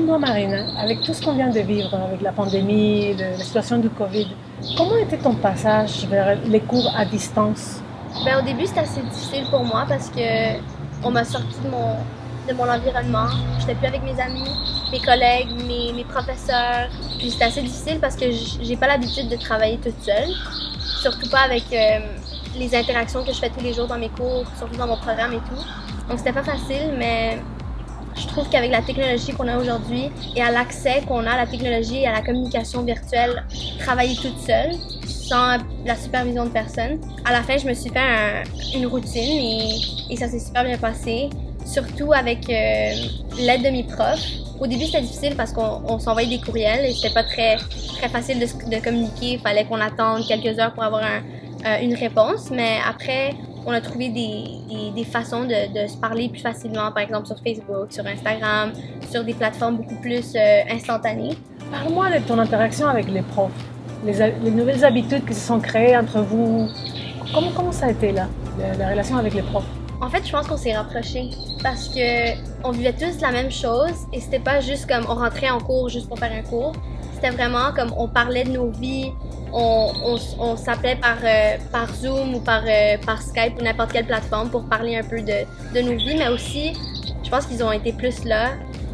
Dis-moi, Marine, avec tout ce qu'on vient de vivre, avec la pandémie, la situation du Covid, comment était ton passage vers les cours à distance? Ben, au début, c'était assez difficile pour moi parce que on m'a sorti de mon environnement. J'étais plus avec mes amis, mes collègues, mes professeurs. Puis c'était assez difficile parce que j'ai pas l'habitude de travailler toute seule. Surtout pas avec les interactions que je fais tous les jours dans mes cours, surtout dans mon programme et tout. Donc c'était pas facile, mais je trouve qu'avec la technologie qu'on a aujourd'hui et à l'accès qu'on a à la technologie et à la communication virtuelle, travailler toute seule, sans la supervision de personne. À la fin, je me suis fait une routine et ça s'est super bien passé, surtout avec l'aide de mes profs. Au début, c'était difficile parce qu'on s'envoyait des courriels et c'était pas très facile de communiquer. Il fallait qu'on attende quelques heures pour avoir une réponse, mais après, on a trouvé des façons de se parler plus facilement, par exemple sur Facebook, sur Instagram, sur des plateformes beaucoup plus instantanées. Parle-moi de ton interaction avec les profs, les nouvelles habitudes qui se sont créées entre vous. Comment ça a été là, la relation avec les profs? En fait, je pense qu'on s'est rapprochés parce que on vivait tous la même chose et c'était pas juste comme on rentrait en cours juste pour faire un cours. C'était vraiment comme on parlait de nos vies, on s'appelait par Zoom ou par Skype ou n'importe quelle plateforme pour parler un peu de nos vies, mais aussi, je pense qu'ils ont été plus là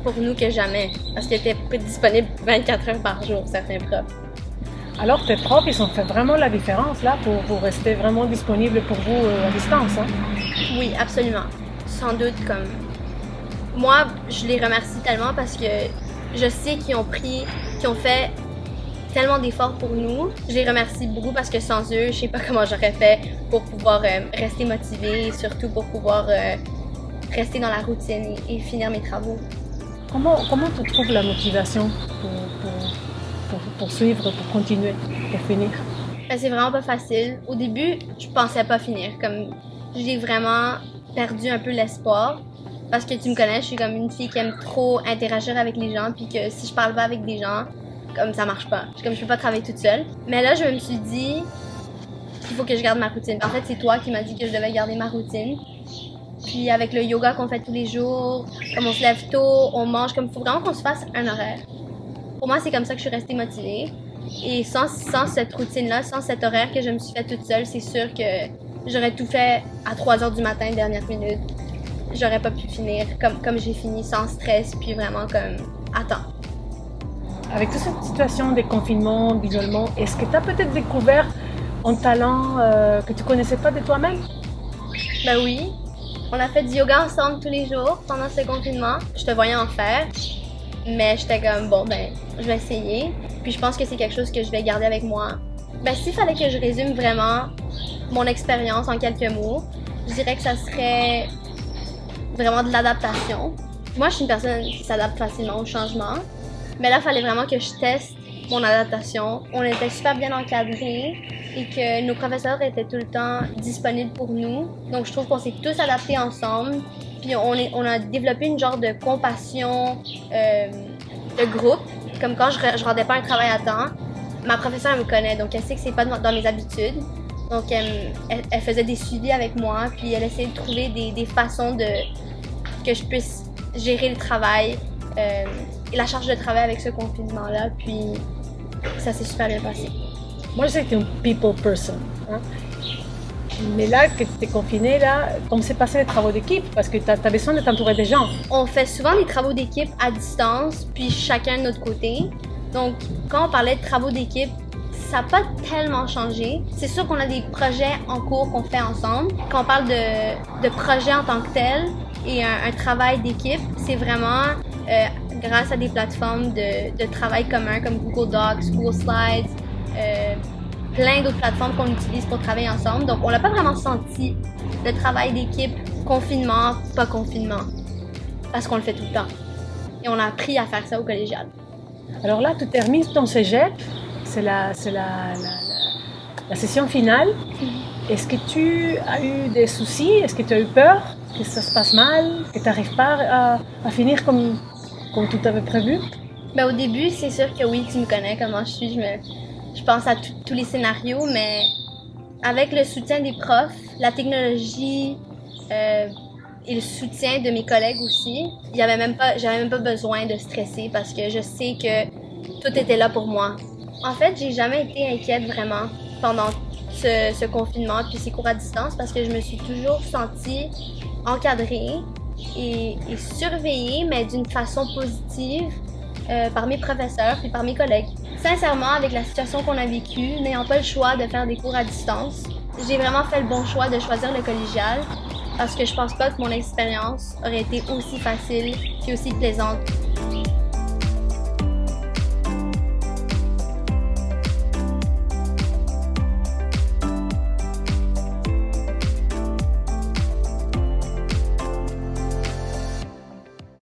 pour nous que jamais parce qu'ils étaient disponibles 24 heures par jour, certains profs. Alors tes profs, ils ont fait vraiment la différence là pour rester vraiment disponibles pour vous à distance, hein? Oui, absolument. Sans doute, comme moi, je les remercie tellement parce que je sais qu'ils ont fait tellement d'efforts pour nous. Je les remercie beaucoup parce que sans eux, je sais pas comment j'aurais fait pour pouvoir rester motivée et surtout pour pouvoir rester dans la routine et finir mes travaux. Comment tu trouves la motivation pour suivre, pour continuer, pour finir? Ben, c'est vraiment pas facile. Au début, je pensais pas finir. Comme j'ai vraiment perdu un peu l'espoir. Parce que tu me connais, je suis comme une fille qui aime trop interagir avec les gens, puis que si je parle pas avec des gens, comme ça marche pas. Je peux pas travailler toute seule. Mais là, je me suis dit qu'il faut que je garde ma routine. En fait, c'est toi qui m'as dit que je devais garder ma routine. Puis avec le yoga qu'on fait tous les jours, comme on se lève tôt, on mange, comme il faut vraiment qu'on se fasse un horaire. Pour moi, c'est comme ça que je suis restée motivée. Et sans cette routine-là, sans cet horaire que je me suis fait toute seule, c'est sûr que j'aurais tout fait à 3 heures du matin, dernière minute. J'aurais pas pu finir comme j'ai fini, sans stress, puis vraiment comme attends. Avec toute cette situation de confinement, d'isolement, est-ce que tu as peut-être découvert un talent que tu connaissais pas de toi-même? Ben oui, on a fait du yoga ensemble tous les jours pendant ce confinement. Je te voyais en faire, mais j'étais comme bon ben, je vais essayer. Puis je pense que c'est quelque chose que je vais garder avec moi. Ben s'il fallait que je résume vraiment mon expérience en quelques mots, je dirais que ça serait vraiment de l'adaptation. Moi, je suis une personne qui s'adapte facilement au changement. Mais là, il fallait vraiment que je teste mon adaptation. On était super bien encadrés et que nos professeurs étaient tout le temps disponibles pour nous. Donc, je trouve qu'on s'est tous adaptés ensemble. Puis, on a développé une genre de compassion de groupe. Comme quand je rendais pas un travail à temps, ma professeure me connaît, donc elle sait que c'est pas dans mes habitudes. Donc, elle faisait des suivis avec moi, puis elle essayait de trouver des façons que je puisse gérer le travail et la charge de travail avec ce confinement-là. Puis, ça s'est super bien passé. Moi, je sais que tu es une people person, hein? Mais là, que tu es confinée, là, comment s'est passé les travaux d'équipe? Parce que tu as besoin de t'entourer des gens. On fait souvent des travaux d'équipe à distance, puis chacun de notre côté. Donc, quand on parlait de travaux d'équipe, ça n'a pas tellement changé. C'est sûr qu'on a des projets en cours qu'on fait ensemble. Quand on parle de projets en tant que tel et un travail d'équipe, c'est vraiment grâce à des plateformes de travail commun comme Google Docs, Google Slides, plein d'autres plateformes qu'on utilise pour travailler ensemble. Donc, on n'a pas vraiment senti le travail d'équipe, confinement, pas confinement, parce qu'on le fait tout le temps. Et on a appris à faire ça au collégial. Alors là, tu termines ton cégep, c'est la session finale. Est-ce que tu as eu des soucis? Est-ce que tu as eu peur? Que ça se passe mal? Que tu n'arrives pas à finir comme tu t'avais prévu? Ben, au début, c'est sûr que oui, tu me connais, comment je suis. Je pense à tous les scénarios, mais avec le soutien des profs, la technologie, et le soutien de mes collègues aussi, j'avais même pas besoin de stresser parce que je sais que tout était là pour moi. En fait, j'ai jamais été inquiète vraiment pendant ce confinement puis ces cours à distance parce que je me suis toujours sentie encadrée et surveillée, mais d'une façon positive par mes professeurs et par mes collègues. Sincèrement, avec la situation qu'on a vécue, n'ayant pas le choix de faire des cours à distance, j'ai vraiment fait le bon choix de choisir le collégial parce que je pense pas que mon expérience aurait été aussi facile et aussi plaisante